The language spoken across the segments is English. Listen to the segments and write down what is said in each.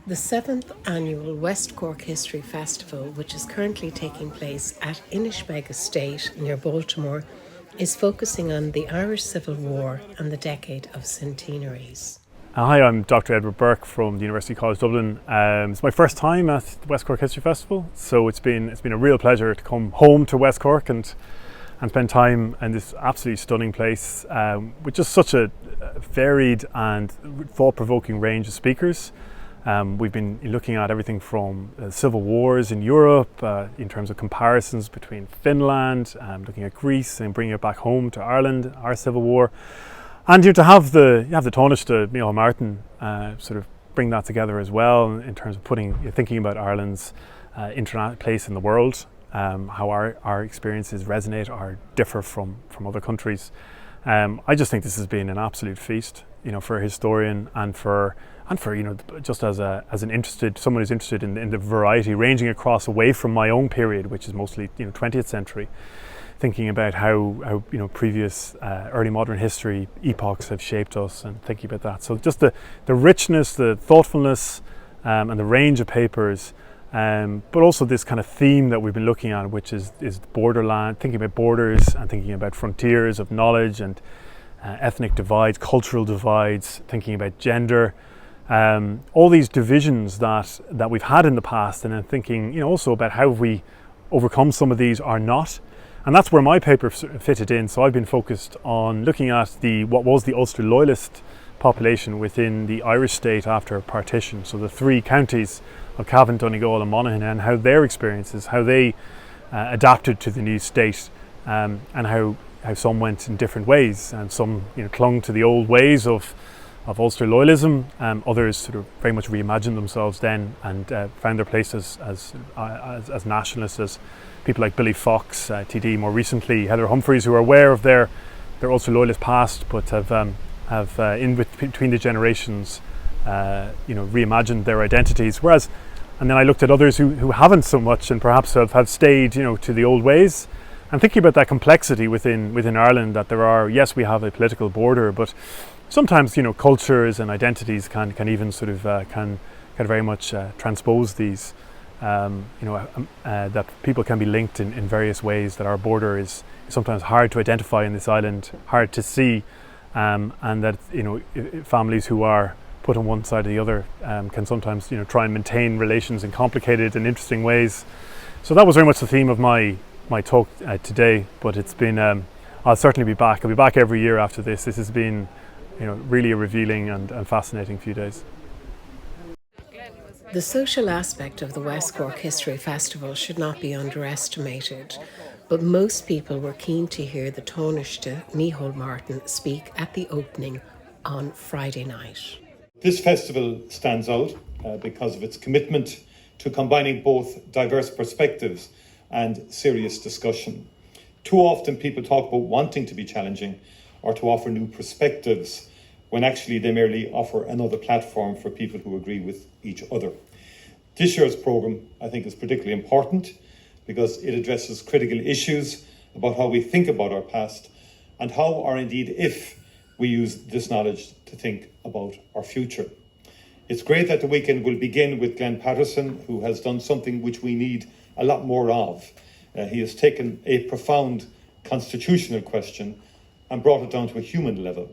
The 7th annual West Cork History Festival, which is currently taking place at Inish Beg Estate near Baltimore, is focusing on the Irish Civil War and the decade of centenaries. Hi, I'm Dr. Edward Burke from the University College Dublin. It's my first time at the West Cork History Festival, so it's been a real pleasure to come home to West Cork and spend time in this absolutely stunning place with just such a varied and thought-provoking range of speakers. We've been looking at everything from civil wars in Europe, in terms of comparisons between Finland, looking at Greece and bringing it back home to Ireland, our civil war. And to have the Tánaiste Micheál Martin sort of bring that together as well in terms of thinking about Ireland's place in the world, how our experiences resonate or differ from other countries. I just think this has been an absolute feast, for a historian and for just as someone who's interested in the variety ranging across away from my own period, which is mostly 20th century, thinking about how previous early modern history epochs have shaped us and thinking about that. So just the richness, the thoughtfulness, and the range of papers, but also this kind of theme that we've been looking at, which is borderland, thinking about borders and thinking about frontiers of knowledge and ethnic divides, cultural divides, thinking about gender. All these divisions that we've had in the past, and then thinking also about how we overcome some of these or not. And that's where my paper fitted in. So I've been focused on looking at what was the Ulster Loyalist population within the Irish state after partition. So the three counties of Cavan, Donegal and Monaghan, and how their experiences, how they adapted to the new state, and how some went in different ways, and some clung to the old ways of Ulster loyalism. Others sort of very much reimagined themselves then and found their place as nationalists, as people like Billy Fox, TD, more recently Heather Humphreys, who are aware of their Ulster loyalist past, but have in between the generations, reimagined their identities. And then I looked at others who haven't so much and perhaps have stayed, to the old ways. And thinking about that complexity within Ireland, that there are, yes, we have a political border, but sometimes cultures and identities can even sort of can very much transpose these. That people can be linked in various ways. That our border is sometimes hard to identify in this island, hard to see, and that families who are put on one side or the other can sometimes try and maintain relations in complicated and interesting ways. So that was very much the theme of my talk today. But it's been I'll certainly be back. I'll be back every year after this. This has been really a revealing and fascinating few days. The social aspect of the West Cork History Festival should not be underestimated, but most people were keen to hear the Tánaiste Micheál Martin speak at the opening on Friday night. This festival stands out because of its commitment to combining both diverse perspectives and serious discussion. Too often people talk about wanting to be challenging or to offer new perspectives, when actually they merely offer another platform for people who agree with each other. This year's programme, I think, is particularly important because it addresses critical issues about how we think about our past and how, or indeed if, we use this knowledge to think about our future. It's great that the weekend will begin with Glenn Patterson, who has done something which we need a lot more of. He has taken a profound constitutional question and brought it down to a human level.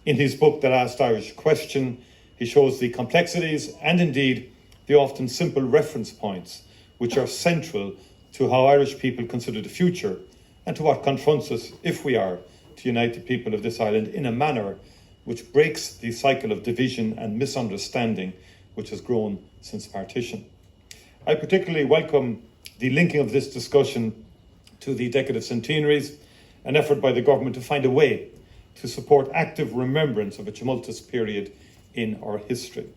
In his book, The Last Irish Question, he shows the complexities and indeed the often simple reference points which are central to how Irish people consider the future and to what confronts us if we are to unite the people of this island in a manner which breaks the cycle of division and misunderstanding which has grown since partition. I particularly welcome the linking of this discussion to the decade of centenaries, an effort by the government to find a way to support active remembrance of a tumultuous period in our history.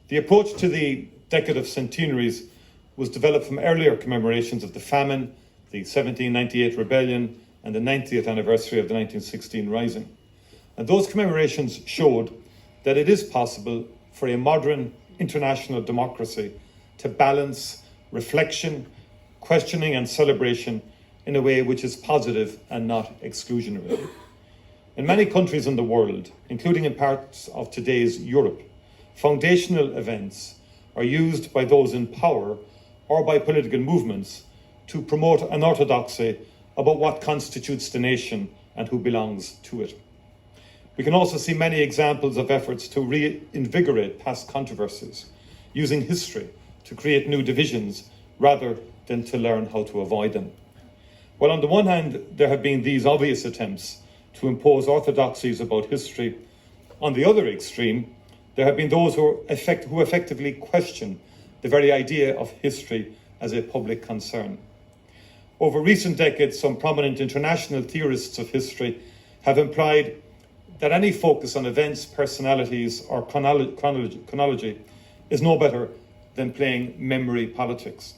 The approach to the decade of centenaries was developed from earlier commemorations of the famine, the 1798 rebellion, and the 90th anniversary of the 1916 Rising. And those commemorations showed that it is possible for a modern international democracy to balance reflection, questioning and celebration in a way which is positive and not exclusionary. In many countries in the world, including in parts of today's Europe, foundational events are used by those in power or by political movements to promote an orthodoxy about what constitutes the nation and who belongs to it. We can also see many examples of efforts to reinvigorate past controversies, using history to create new divisions rather than to learn how to avoid them. While on the one hand, there have been these obvious attempts to impose orthodoxies about history, on the other extreme, there have been those who effectively question the very idea of history as a public concern. Over recent decades, some prominent international theorists of history have implied that any focus on events, personalities, or chronology is no better than playing memory politics.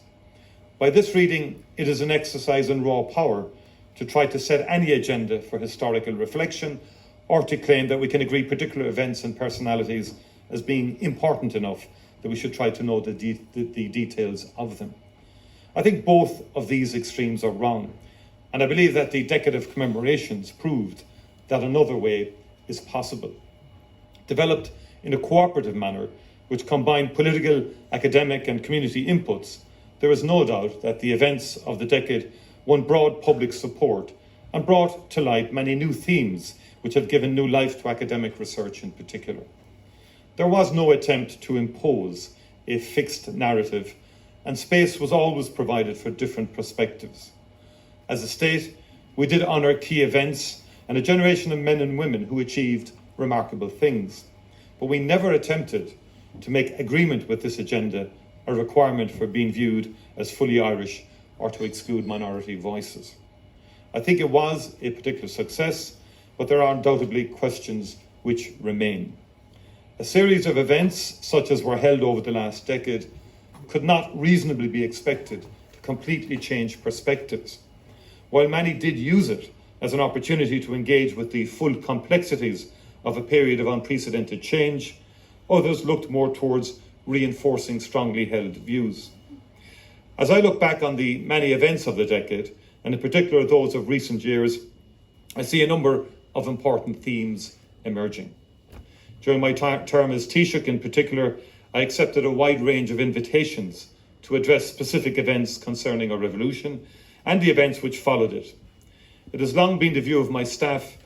By this reading, it is an exercise in raw power to try to set any agenda for historical reflection or to claim that we can agree particular events and personalities as being important enough that we should try to know the details of them. I think both of these extremes are wrong, and I believe that the decade of commemorations proved that another way is possible. Developed in a cooperative manner, which combined political, academic and community inputs, there is no doubt that the events of the decade won broad public support and brought to light many new themes which have given new life to academic research in particular. There was no attempt to impose a fixed narrative, and space was always provided for different perspectives. As a state, we did honour key events and a generation of men and women who achieved remarkable things, but we never attempted to make agreement with this agenda a requirement for being viewed as fully Irish or to exclude minority voices. I think it was a particular success, but there are undoubtedly questions which remain. A series of events, such as were held over the last decade, could not reasonably be expected to completely change perspectives. While many did use it as an opportunity to engage with the full complexities of a period of unprecedented change, others looked more towards reinforcing strongly held views. As I look back on the many events of the decade, and in particular those of recent years, I see a number of important themes emerging. During my term as Taoiseach in particular, I accepted a wide range of invitations to address specific events concerning our revolution and the events which followed it. It has long been the view of my staff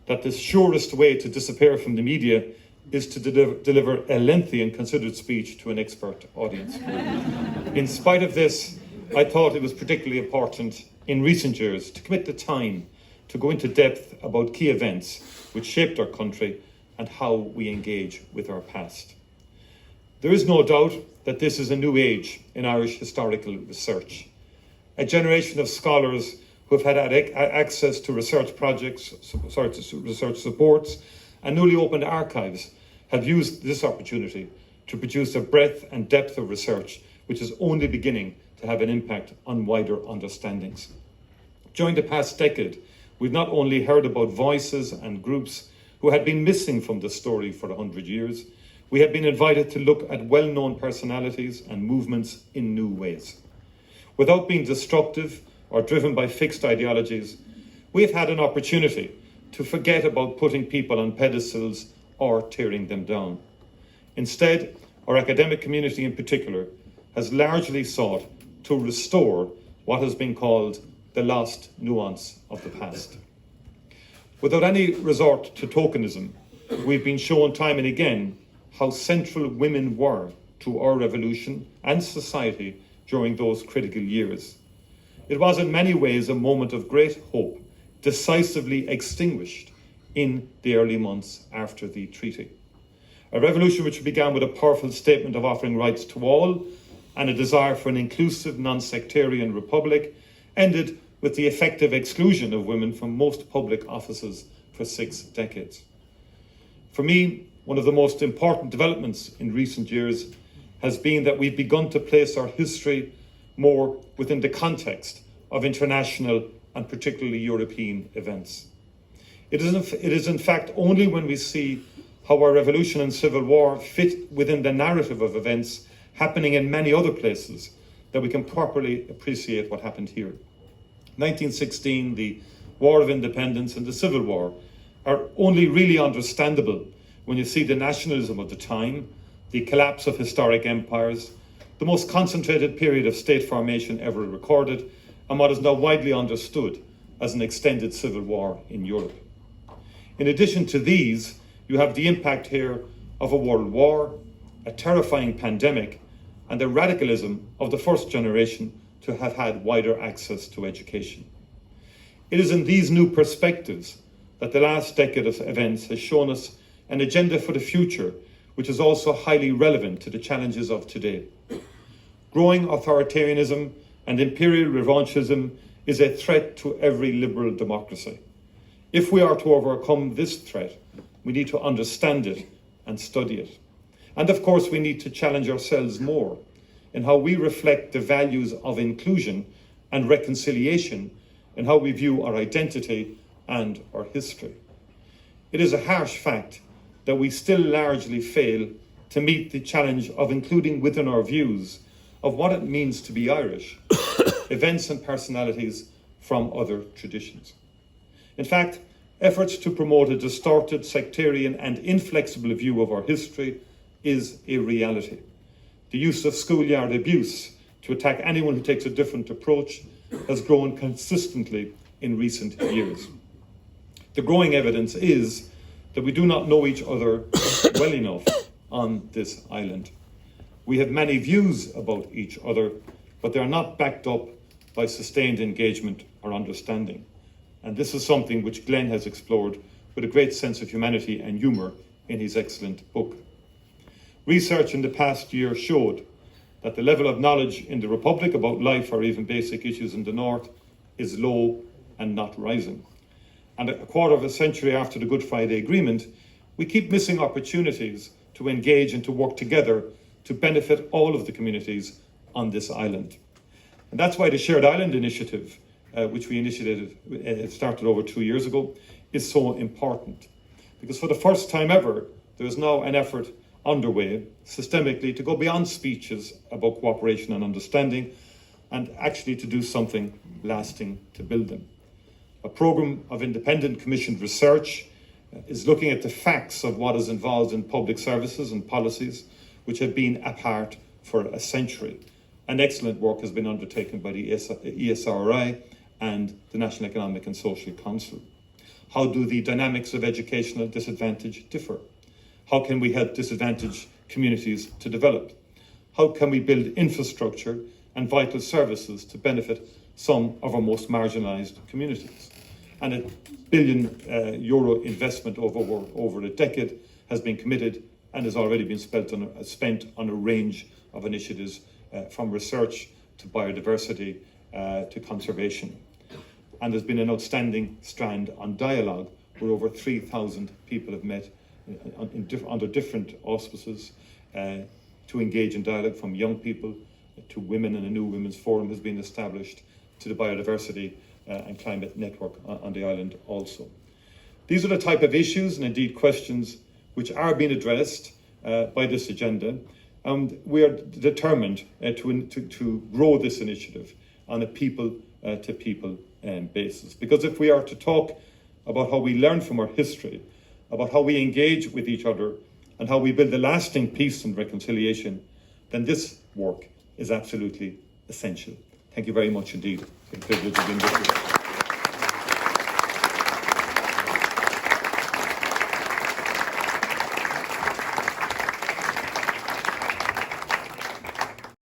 that the surest way to disappear from the media is to deliver a lengthy and considered speech to an expert audience. In spite of this, I thought it was particularly important in recent years to commit the time to go into depth about key events which shaped our country and how we engage with our past. There is no doubt that this is a new age in Irish historical research. A generation of scholars who have had access to research projects, research supports, and newly opened archives have used this opportunity to produce a breadth and depth of research which is only beginning to have an impact on wider understandings. During the past decade, we've not only heard about voices and groups who had been missing from the story for 100 years, we have been invited to look at well-known personalities and movements in new ways. Without being destructive or driven by fixed ideologies, we have had an opportunity to forget about putting people on pedestals or tearing them down. Instead, our academic community in particular has largely sought to restore what has been called the Last Nuance of the past. Without any resort to tokenism, we've been shown time and again how central women were to our revolution and society during those critical years. It was in many ways a moment of great hope, decisively extinguished in the early months after the treaty. A revolution which began with a powerful statement of offering rights to all and a desire for an inclusive, non-sectarian republic, ended with the effective exclusion of women from most public offices for 6 decades. For me, one of the most important developments in recent years has been that we've begun to place our history more within the context of international and particularly European events. It is in fact only when we see how our revolution and civil war fit within the narrative of events happening in many other places that we can properly appreciate what happened here. 1916, the War of Independence and the Civil War are only really understandable when you see the nationalism of the time, the collapse of historic empires, the most concentrated period of state formation ever recorded, and what is now widely understood as an extended civil war in Europe. In addition to these, you have the impact here of a world war, a terrifying pandemic, and the radicalism of the first generation to have had wider access to education. It is in these new perspectives that the last decade of events has shown us an agenda for the future, which is also highly relevant to the challenges of today. Growing authoritarianism and imperial revanchism is a threat to every liberal democracy. If we are to overcome this threat, we need to understand it and study it. And of course, we need to challenge ourselves more in how we reflect the values of inclusion and reconciliation in how we view our identity and our history. It is a harsh fact that we still largely fail to meet the challenge of including within our views of what it means to be Irish, events and personalities from other traditions. In fact, efforts to promote a distorted, sectarian and inflexible view of our history is a reality. The use of schoolyard abuse to attack anyone who takes a different approach has grown consistently in recent years. The growing evidence is that we do not know each other well enough on this island. We have many views about each other, but they are not backed up by sustained engagement or understanding. And this is something which Glenn has explored with a great sense of humanity and humour in his excellent book. Research in the past year showed that the level of knowledge in the Republic about life or even basic issues in the North is low and not rising. And a quarter of a century after the Good Friday Agreement, we keep missing opportunities to engage and to work together to benefit all of the communities on this island. And that's why the Shared Island Initiative, which we started over 2 years ago, is so important. Because for the first time ever, there is now an effort underway systemically to go beyond speeches about cooperation and understanding and actually to do something lasting to build them. A programme of independent commissioned research is looking at the facts of what is involved in public services and policies which have been apart for a century. And excellent work has been undertaken by the ESRI and the National Economic and Social Council. How do the dynamics of educational disadvantage differ? How can we help disadvantaged communities to develop? How can we build infrastructure and vital services to benefit some of our most marginalised communities? And a €1 billion investment over a decade has been committed and has already been spent on a range of initiatives from research to biodiversity to conservation. And there's been an outstanding strand on dialogue where over 3,000 people have met under different auspices to engage in dialogue, from young people to women, and a new women's forum has been established, to the biodiversity and climate network on the island also. These are the type of issues and indeed questions which are being addressed by this agenda, and we are determined to grow this initiative on a people-to-people basis. Because if we are to talk about how we learn from our history, about how we engage with each other, and how we build a lasting peace and reconciliation, then this work is absolutely essential. Thank you very much indeed. It's a privilege of being with you.